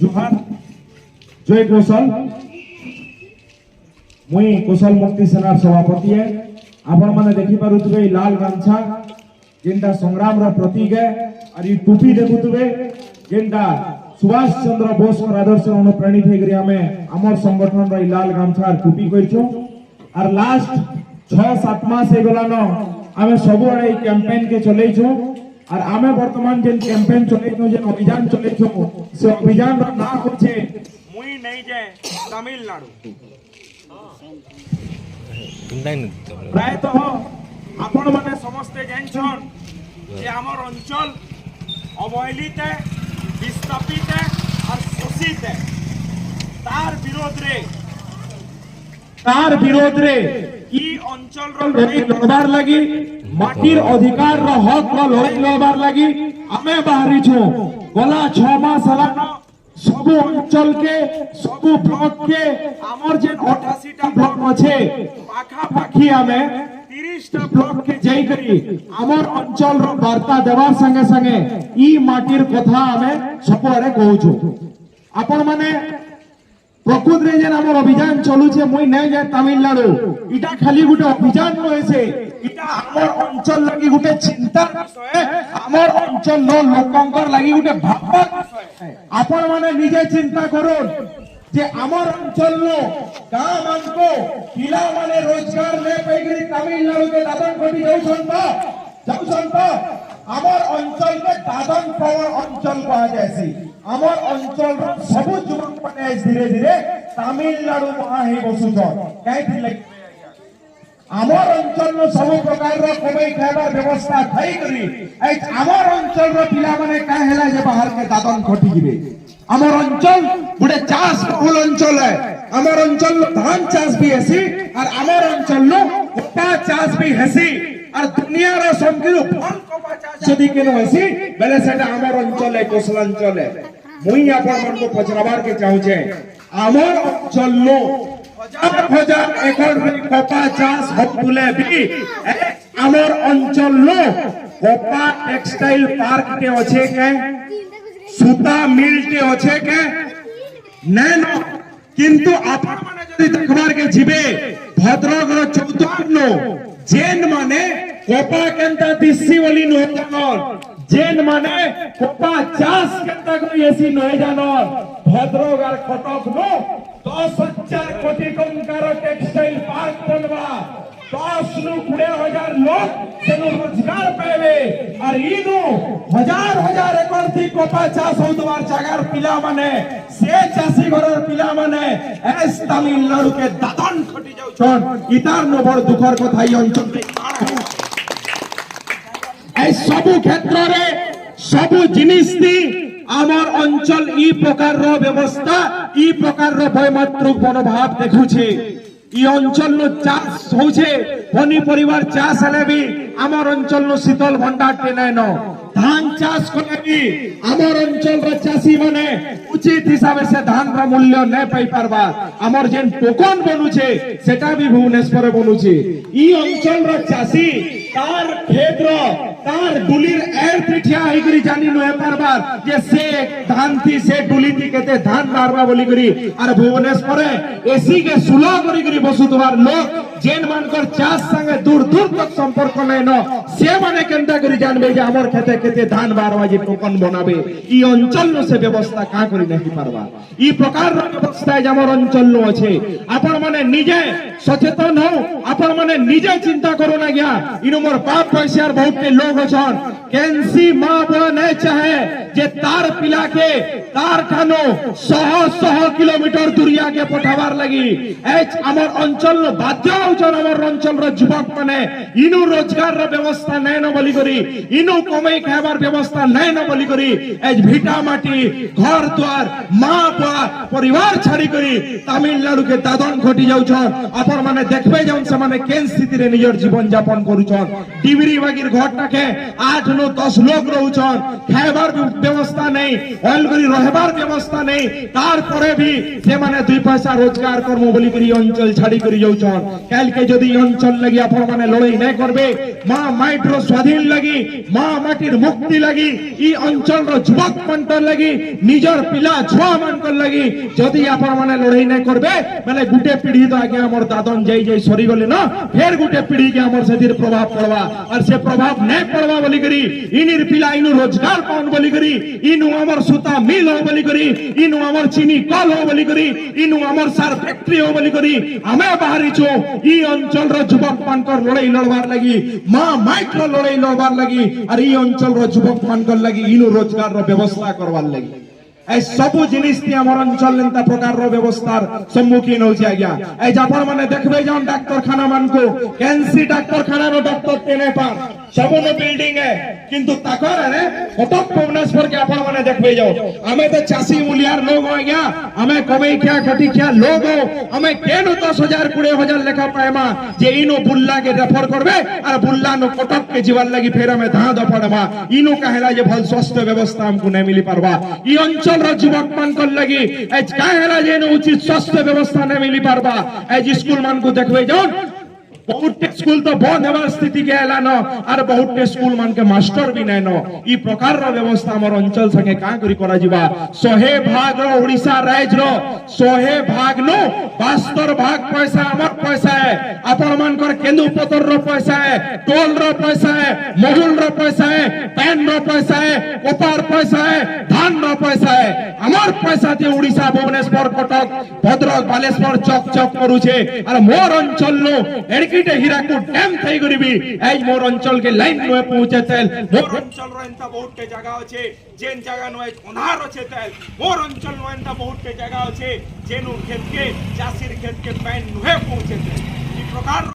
जुहार जय कौशल मुई कौशल मुक्ति सेना सभापति है। आपण माने देखि पारुथबे लाल गामछा जेंटा संग्राम रा प्रतीक है और ये टोपी देखुथबे जेंटा सुभाष चंद्र बोस का आदर्श अनुप्राणित होकर हमें आमर संगठन रा लाल गामछा टोपी करछो और लास्ट 6-7 मास हे गलानो आमे सब आड़े कैंपेन के चलेछो और आमे वर्तमान जेन कैंपेन चलेछो जेन अभियान चलेछो से अभियान रा नाम होछे मुई नहीं जे तमिलनाडु। प्रायतः आपण माने समस्ते जानछन जे हमर अंचल अवहेलित है, विस्थापित है और शोषित है। तार विरोध रे ई अंचल रो लड़ाई लड़बार लगी माटिर अधिकार रो हक रो लड़ाई लड़बार लगी आमे बाहरी छु। गला 6 मास हलानो सब अंचल के सब ब्लॉक के आमर जे 88 टा ब्लॉक अछि पाखा पाखी आमे 30 टा ब्लॉक के जाई करी आमर अंचल रो वार्ता देवार संगे संगे ई माटिर कथा आमे सबरे कहूछु। आपण माने प्रकृत रे जेन आमर अभियान चलु छे मुई नै जाय तमिलनाडु इटा खाली गुटे अभियान न छे इटा आमर अंचल लागि गुटे चिंता विषय आमर अंचल रो लोकंकर लागि गुटे भाबना विषय। आपण माने निजे चिंता करोन जे आमर अंचल रो गां मानको पिला माने रोजगार नै पैगरी तमिलनाडु के दादन कोटी जाउछन तो आमर अंचल के दादन पावर अंचल कहा जायसी। आमर अंचल रो सब युवक माने धीरे धीरे तमिलनाडु महा हे बसुछन काई लागि आमर अंचल रो सब प्रकार रो कमाई खाइबार व्यवस्था थई करी एच आमर अंचल रो पिला माने का हेला जे बाहर के दादन खटी जिवे। आमर अंचल गुडे चास बहुल अंचल है। आमर अंचल धान चास भी हेसी और आमर अंचल नो कपा चास भी हेसी और दुनिया रो समकिरु फल कपा चास जदी केनो हेसी बेले सेटा आमर अंचल है कौशल अंचल है। मुई आपन मन को पचराबार के चाहू छे आमर अंचल नो हजार एकड़ रे कपा चास हबुले भी आमर अंचल नो कपा टेक्सटाइल पार्क के अछि के सूता मिल के अछि के नैनो किंतु आपण माने जदी देखबार के जिबे भद्रक रो चौद्वार नो जेन माने कपा केनता दिसी वाली नो जानन जेन माने कपा चास केनता कोई ऐसी नो जानन भद्रक और कटक नो 10,000 कोटी टंकार टेक्सटाइल पार्क बनवा 10,20,000 लोग सेनु रोजगार पावे और इनु हजार एकड़ थी कपा चास होतवार जगार पिला माने से चासी घरर पिला माने एस तमिलनाडु के दादन खटी जाउछन इतार न बड़ दुखर कथा ई अंचल रे ए सब क्षेत्र रे सब जिनिस दी आमर अंचल ई प्रकार रो व्यवस्था ई प्रकार रो भयमातृक मनोभाव देखुछे। ई अंचल नो चास होछे पनी परिवार चास हले भी आमर अंचल नो शीतल भंडार टे नै न धान चास करे भी आमर अंचल रो चासी माने उचित हिसाब से धान रा मूल्य नै पाई परबा आमर जेन टोकन बनुछे सेटा भी भुवनेश्वर बनुछे। ई अंचल रो चासी तार खेत्र तार डुलीर एर पिठिया हिकरी जानी नुहे परबार जे से धान थी से डुली थी केते धान मारबा बोली करी और भुवनेश्वर एसी के सुला करी करी बसुतवार लोग जेन मानकर चास संगे दूर दूर तक संपर्क नै न से माने केनता करी जानबे जे हमर खेते केते धान मारबा जे टोकन बनाबे ई अंचल नो से व्यवस्था का करी नहीं परबा। ई प्रकार रो व्यवस्था जे हमर अंचल नो अछि आपण माने निजे सचेतन हो आपण माने निजे चिंता करो ना गया इनो मोर बाप पैसार बहुत के लोग अछन केनसी मां बो नै चाहे जे तार पिला के तार खानो 100 किलोमीटर दूरिया के पठावार लगी एच हमर अंचल नो बाध्य होचन हमर अंचल रो युवक माने इनु रोजगार रो व्यवस्था नै न बोली करी इनु कमाई खाइबार व्यवस्था नै न बोली करी एच भिटा माटी घर द्वार मां बा परिवार छाड़ी करी तमिलनाडु के दादन खटी जाउछन। आपण माने देखबे जौन से माने केन स्थिति रे निजर जीवन यापन करूछन डिबरी बागीर घरटा के 8 नु 10 लोग रहुछन खाइबार व्यवस्था नहीं ऑयल करी रहबार व्यवस्था नहीं तार परे भी से माने 2 पैसा रोजगार करमो बोली करी अंचल छाड़ी करी जाउछन काल के जदी अंचल लगी आपण माने लड़ाई नहीं करबे मां माइट्रो स्वाधीन लगी मां माटिर मुक्ति लगी ई अंचल रो युवक मंटर लगी निजर पिला छुआ मानकर लगी जदी आपण माने लड़ाई नहीं करबे माने गुटे पीढ़ी तो आगे हमर दादन जाई जाई सरी गले ना फिर गुटे पीढ़ी के हमर सेतिर प्रभाव पड़वा और से प्रभाव नहीं पड़वा बोली करी इनिर पिला इनु रोजगार पाउन बोली करी इनु हमर सुता मिल हो बोली करी इनु हमर चीनी कल हो बोली करी इनु हमर सार फैक्ट्री हो बोली करी हमें बाहरी छो ई अंचल रो युवक मानकर लड़ाई लड़वार लगी मां माइक्रो लड़ाई लड़वार लगी और ई अंचल रो युवक मानकर लगी इनु रोजगार रो व्यवस्था करवार लगी ए सबु जिनिस ती हमर अंचल लेंता प्रकार रो व्यवस्थार सम्मुखीन हो जाया ए जापर माने देखबे जान डाक्टर खाना मान को कैंसी डाक्टर खाना रो डॉक्टर तेने पार सबनो बिल्डिंग है किंतु ताकर रे कटक भुवनेश्वर के आपण माने देखबे जाओ हमें तो चासी मुलियार लोग हो गया हमें कमाई क्या खटी क्या लोग हो हमें केनो 10,000 20,000 लेखा पाएमा जे इनो बुल्ला के रेफर करबे और बुल्ला नो कटक के जीवन लगी फेर हमें धा दफड़बा इनो कहेला जे भल स्वास्थ्य व्यवस्था हमको नहीं मिली पारबा ई अंचल युवक मान कर लगी एज काहेला जे उचित स्वास्थ्य व्यवस्था नहीं मिली पारबा एज स्कूल मान को देखबे जाओ बहुत स्कूल तो बंद होवार स्थिति के एलान और बहुत स्कूल मान के मास्टर भी नहीं न ई प्रकार रो व्यवस्था हमर अंचल संगे का करी करा जीवा 100 भाग रो ओडिशा राज्य रो 100 भाग नो 72 भाग पैसा हमर पैसा है अपन मान कर केंदु पतर रो पैसा है टोल रो पैसा है महुल रो पैसा है पैन रो पैसा है कोपार पैसा है धान रो पैसा है हमर पैसा ते ओडिशा भुवनेश्वर कटक भद्रक बालेश्वर चक चक करू छे और मोर अंचल नो एडकिटे हीराकुद डैम थई गरीबी एज मोर अंचल के लाइन नो पहुंचे तेल मोर अंचल रो एंता बहुत के जगह আছে जेन जगह नो अनार আছে तेल मोर अंचल नो एंता बहुत के जगह আছে जेनु खेत के चासीर खेत के पैन नुहे पहुंचे तेल ई प्रकार